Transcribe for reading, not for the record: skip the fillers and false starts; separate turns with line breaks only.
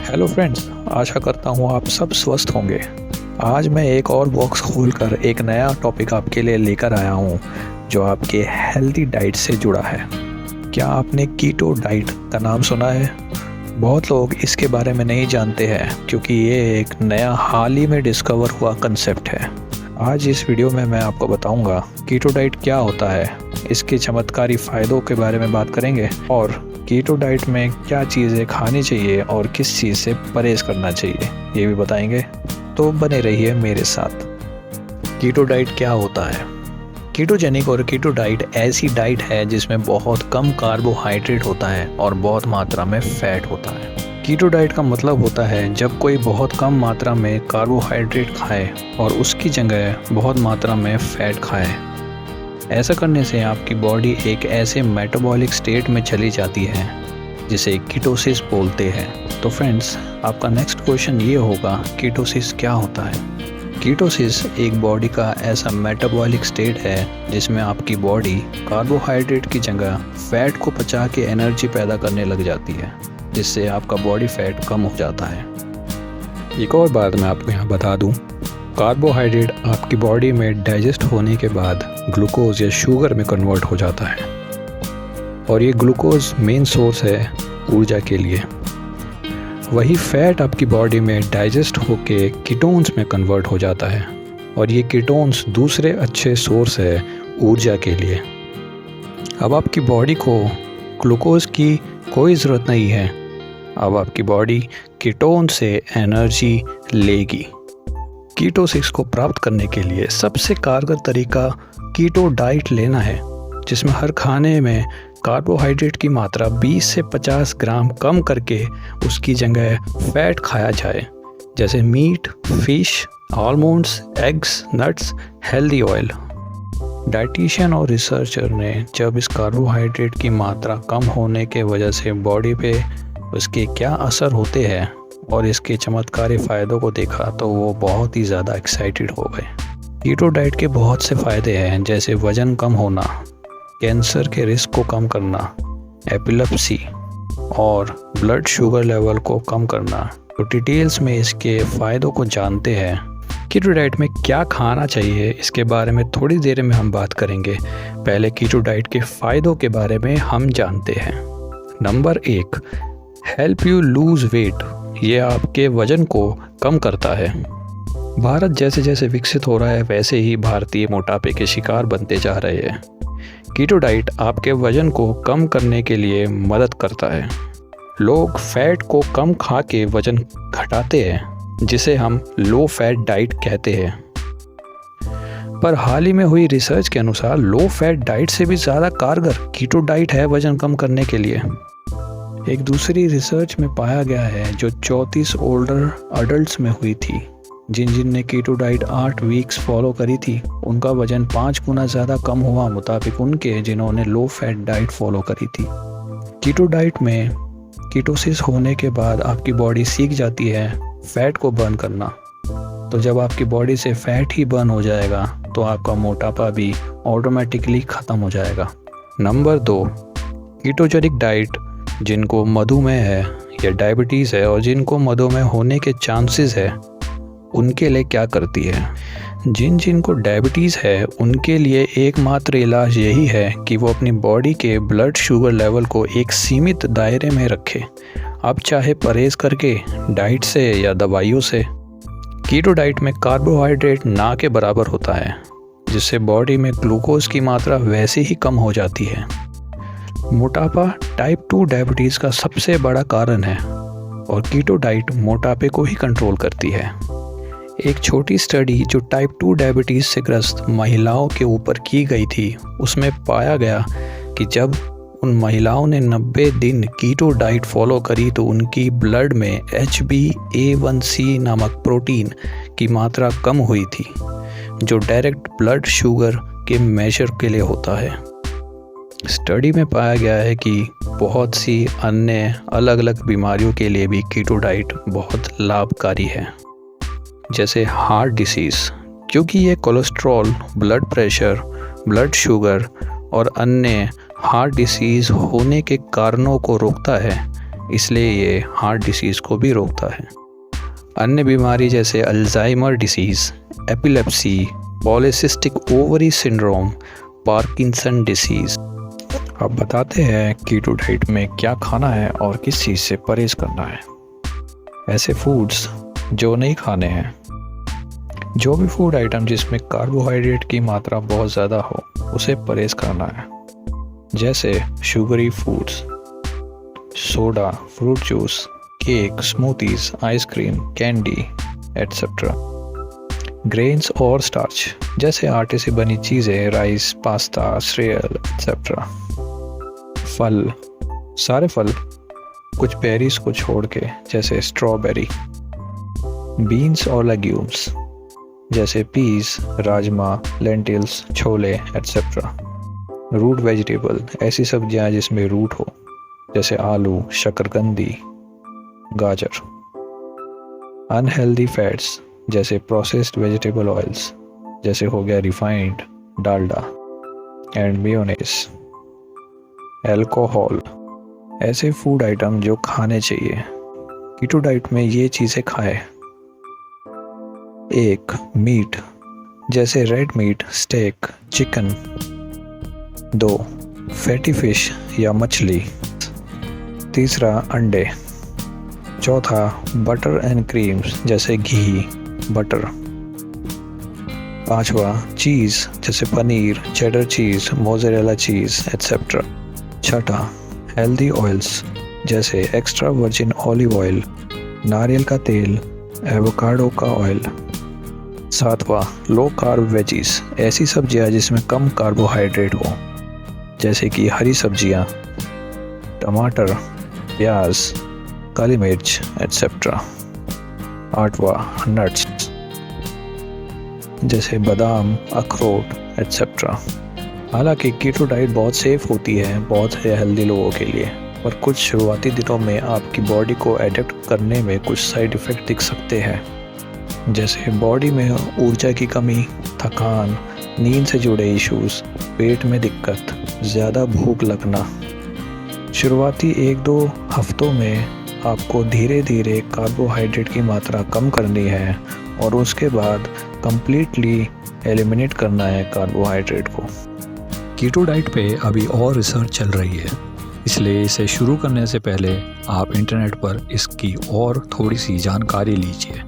Hello friends, आशा करता हूँ आप सब स्वस्थ होंगे। आज मैं एक और बॉक्स खोलकर एक नया टॉपिक आपके लिए लेकर आया हूँ जो आपके हेल्दी डाइट से जुड़ा है। क्या आपने कीटो डाइट का नाम सुना है? बहुत लोग इसके बारे में नहीं जानते हैं क्योंकि ये एक नया हाल ही में डिस्कवर हुआ कंसेप्ट है। आज इस वीडियो में मैं आपको बताऊंगा कीटो डाइट क्या होता है, इसके चमत्कारी फ़ायदों के बारे में बात करेंगे और कीटो डाइट में क्या चीज़ें खानी चाहिए और किस चीज़ से परहेज़ करना चाहिए ये भी बताएंगे। तो बने रहिए मेरे साथ। कीटो डाइट क्या होता है? कीटोजेनिक और कीटो डाइट ऐसी डाइट है जिसमें बहुत कम कार्बोहाइड्रेट होता है और बहुत मात्रा में फैट होता है। कीटो डाइट का मतलब होता है जब कोई बहुत कम मात्रा में कार्बोहाइड्रेट खाए और उसकी जगह बहुत मात्रा में फैट खाए। ऐसा करने से आपकी बॉडी एक ऐसे मेटाबॉलिक स्टेट में चली जाती है जिसे कीटोसिस बोलते हैं। तो फ्रेंड्स, आपका नेक्स्ट क्वेश्चन ये होगा, कीटोसिस क्या होता है? कीटोसिस एक बॉडी का ऐसा मेटाबॉलिक स्टेट है जिसमें आपकी बॉडी कार्बोहाइड्रेट की जगह फैट को पचा के एनर्जी पैदा करने लग जाती है, जिससे आपका बॉडी फैट कम हो जाता है। एक और बात मैं आपको यहाँ बता दूँ, कार्बोहाइड्रेट आपकी बॉडी में डाइजेस्ट होने के बाद ग्लूकोज या शुगर में कन्वर्ट हो जाता है और ये ग्लूकोज मेन सोर्स है ऊर्जा के लिए। वही फैट आपकी बॉडी में डाइजेस्ट होके कीटोन्स में कन्वर्ट हो जाता है और ये कीटोन्स दूसरे अच्छे सोर्स है ऊर्जा के लिए। अब आपकी बॉडी को ग्लूकोज की कोई ज़रूरत नहीं है, अब आपकी बॉडी कीटोन से एनर्जी लेगी। कीटोसिस को प्राप्त करने के लिए सबसे कारगर तरीका कीटो डाइट लेना है, जिसमें हर खाने में कार्बोहाइड्रेट की मात्रा 20 से 50 ग्राम कम करके उसकी जगह फैट खाया जाए, जैसे meat, fish, almonds, eggs, nuts, healthy oil. Dietitian और रिसर्चर ने जब इस कार्बोहाइड्रेट की मात्रा कम होने के वजह से बॉडी पे उसके क्या असर होते हैं और इसके चमत्कारी फ़ायदों को देखा तो वो बहुत ही ज़्यादा एक्साइटेड हो गए। कीटो डाइट के बहुत से फ़ायदे हैं, जैसे वज़न कम होना, कैंसर के रिस्क को कम करना, एपिलेप्सी और ब्लड शुगर लेवल को कम करना। तो डिटेल्स में इसके फ़ायदों को जानते हैं। कीटो डाइट में क्या खाना चाहिए इसके बारे में थोड़ी देर में हम बात करेंगे। पहले कीटो डाइट के फ़ायदों के बारे में हम जानते हैं। Number 1, help you lose weight. ये आपके वज़न को कम करता है। भारत जैसे जैसे विकसित हो रहा है वैसे ही भारतीय मोटापे के शिकार बनते जा रहे हैं। कीटो डाइट आपके वज़न को कम करने के लिए मदद करता है। लोग फैट को कम खा के वज़न घटाते हैं, जिसे हम लो फैट डाइट कहते हैं। पर हाल ही में हुई रिसर्च के अनुसार लो फैट डाइट से भी ज़्यादा कारगर कीटो डाइट है वज़न कम करने के लिए। एक दूसरी रिसर्च में पाया गया है जो 34 ओल्डर अडल्ट्स में हुई थी, जिन ने कीटो डाइट 8 वीक्स फॉलो करी थी, उनका वज़न 5 गुना ज़्यादा कम हुआ मुताबिक उनके जिन्होंने लो फैट डाइट फॉलो करी थी। कीटो डाइट में कीटोसिस होने के बाद आपकी बॉडी सीख जाती है फैट को बर्न करना। तो जब आपकी बॉडी से फैट ही बर्न हो जाएगा तो आपका मोटापा भी ऑटोमेटिकली ख़त्म हो जाएगा। नंबर 2, कीटोजेनिक डाइट जिनको मधुमेह है या डायबिटीज़ है और जिनको मधुमेह होने के चांसेस है, उनके लिए क्या करती है? जिनको डायबिटीज़ है उनके लिए एकमात्र इलाज यही है कि वो अपनी बॉडी के ब्लड शुगर लेवल को एक सीमित दायरे में रखे। आप चाहे परहेज़ करके, डाइट से या दवाइयों से। कीटो डाइट में कार्बोहाइड्रेट ना के बराबर होता है, जिससे बॉडी में ग्लूकोज की मात्रा वैसे ही कम हो जाती है। मोटापा टाइप 2 डायबिटीज़ का सबसे बड़ा कारण है और कीटो डाइट मोटापे को ही कंट्रोल करती है। एक छोटी स्टडी जो टाइप 2 डायबिटीज़ से ग्रस्त महिलाओं के ऊपर की गई थी, उसमें पाया गया कि जब उन महिलाओं ने 90 दिन कीटो डाइट फॉलो करी तो उनकी ब्लड में HbA1c नामक प्रोटीन की मात्रा कम हुई थी, जो डायरेक्ट ब्लड शुगर के मेजर के लिए होता है। स्टडी में पाया गया है कि बहुत सी अन्य अलग अलग बीमारियों के लिए भी कीटो डाइट बहुत लाभकारी है, जैसे हार्ट डिसीज़, क्योंकि ये cholesterol, blood pressure, blood sugar और अन्य हार्ट डिसीज़ होने के कारणों को रोकता है। इसलिए ये हार्ट डिसीज़ को भी रोकता है। अन्य बीमारी जैसे Alzheimer disease, epilepsy, polycystic ovary syndrome, Parkinson disease. अब बताते हैं कीटो डाइट में क्या खाना है और किस चीज़ से परहेज करना है। ऐसे फूड्स जो नहीं खाने हैं। जो भी फूड आइटम जिसमें कार्बोहाइड्रेट की मात्रा बहुत ज़्यादा हो उसे परहेज करना है, जैसे sugary foods, soda, fruit juice, cake, smoothies, ice cream, candy etcetera. Grains और स्टार्च जैसे आटे से बनी चीज़ें, राइस, पास्ता, सीरियल एट्सेट्रा। फल, सारे फल, कुछ बेरीज को छोड़ के, जैसे स्ट्रॉबेरी। बीन्स और लेग्यूम्स जैसे peas, rajma, lentils, chole etcetera. Root vegetable, ऐसी सब्जियां जिसमें रूट हो, जैसे आलू, शकरकंदी, गाजर। अनहेल्दी फैट्स जैसे प्रोसेस्ड वेजिटेबल ऑयल्स, जैसे हो गया refined, Dalda and mayonnaise. Alcohol, ऐसे फूड आइटम जो खाने चाहिए। कीटो डाइट में ये चीज़ें खाएं। 1. मीट जैसे red meat, steak, chicken. 2. Fatty fish या मछली। 3. अंडे। 4. बटर एंड क्रीम्स जैसे घी, बटर। 5. चीज़ जैसे पनीर, चेडर चीज़, mozzarella cheese etcetera. 6. Healthy oils जैसे एक्स्ट्रा वर्जिन ऑलिव ऑयल, नारियल का तेल, एवोकाडो का ऑयल। 7. लो कार्ब वेजीज, ऐसी सब्जियां जिसमें कम कार्बोहाइड्रेट हो, जैसे कि हरी सब्जियां, टमाटर, प्याज, काली मिर्च एट्सेट्रा। 8. नट्स जैसे बादाम, अखरोट एट्सेट्रा। हालांकि कीटो डाइट बहुत सेफ़ होती है बहुत हेल्दी लोगों के लिए, पर कुछ शुरुआती दिनों में आपकी बॉडी को एडेप्ट करने में कुछ साइड इफ़ेक्ट दिख सकते हैं, जैसे बॉडी में ऊर्जा की कमी, थकान, नींद से जुड़े इश्यूज़, पेट में दिक्कत, ज़्यादा भूख लगना। शुरुआती 1-2 हफ्तों में आपको धीरे धीरे कार्बोहाइड्रेट की मात्रा कम करनी है और उसके बाद कंप्लीटली एलिमिनेट करना है कार्बोहाइड्रेट को। कीटो डाइट पे अभी और रिसर्च चल रही है, इसलिए इसे शुरू करने से पहले आप इंटरनेट पर इसकी और थोड़ी सी जानकारी लीजिए।